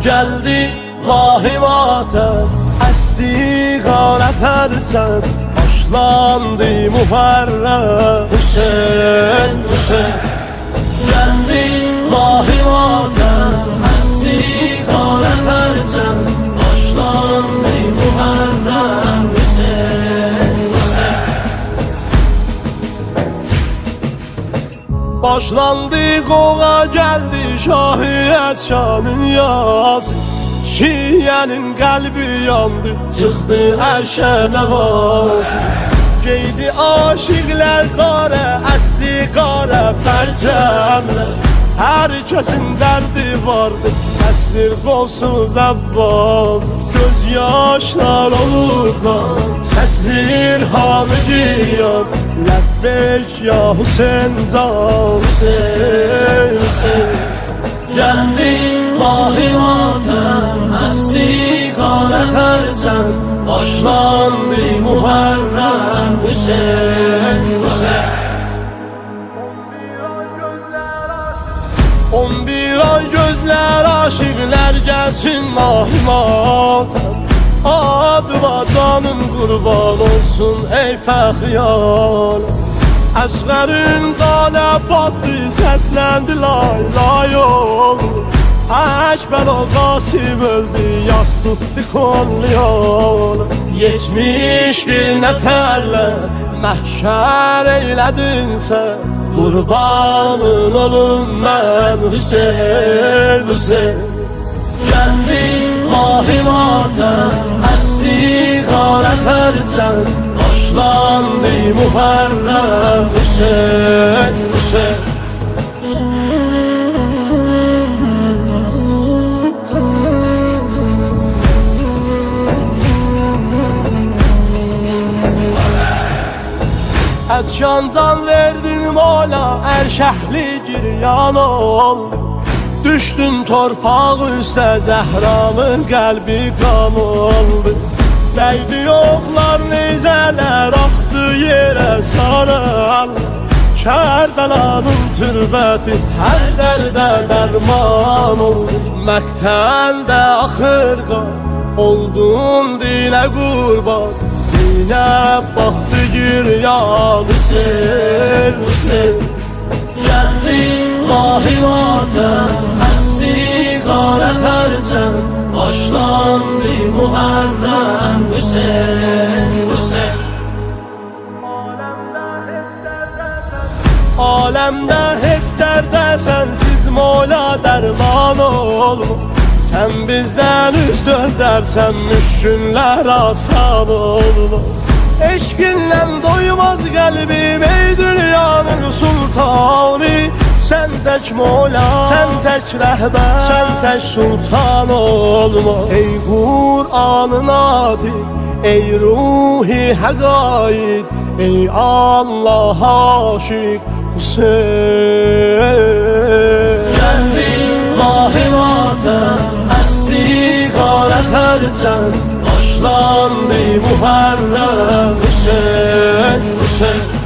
Geldi mahi matem, esti qara pərçəm, başlandı Muharrem. Hüseyin, Hüseyin. Geldi mahi matem, esti qara pərçəm, başlandı Muharrem. Hüseyin, Hüseyin. Başlandı qoğa, geldi Şahı Əskanın yazı. Şiyenin kalbi yandı, çıktı erşe nevazı. Geydi aşıklar qara, əsli qara pərçəmlər. Herkesin derdi vardı, seslir qolsuz Abbas. Göz yaşlar olurlar, seslir hamı giyan. Ləbbeyk ya Hüseyin can, Hüseyin, Hüseyin. Geldi mahi matem, esti qara pərçəm, başlandı Muharrem. Hüseyin, Hüseyin. 11 ay gözler aşıklar gelsin mahi matem. Adıma canım kurban olsun ey fəxriyar. Əsğərin qanə batdı, səsləndi lay lay oldu. Əkbər o Qasim öldü, yas tutdu konlu yol. 71 nəfərlə məhşər eylədin sən, qurbanın olum mən Hüseyin, Hüseyin. Gəldi mahi matem, esti qara pərçəm, başlandı Muharrem. Hüseyin, Hüseyin. Ətşan can verdin mola, erşəhli giryan oldu. Düşdün torpaq üstə, Zəhramın qəlbi qan oldu. Dəydi oxlar, neyzələr axdı yerə saral. Kərbəlanın türbəti hər dərdə dərman oldu. Məqtəldə axır qan, oldun dilə qurban. Zeynəb baxdı giryan, Hüseyin, Hüseyin. Gəldi mahi matem, esti qara pərçəm, başlandı Muharrem. Hüseyin, Hüseyin. Alemde heç dərdə sənsiz mola dərman olma. Sen bizden üz döndərsən, müşkünlər asan olma. Eşkinlə doymaz qəlbim ey dünyanın sultanı. Sen tək mola, sen tək rəhbər, sen tək sultan olma. Ey Kur'an'ın atik, ey ruhi həqaid, ey Allah'a aşık Hüseyin. Gəldi mahi matem, esti qara pərçəm, başlandı Muharrem. Hüseyin, Hüseyin.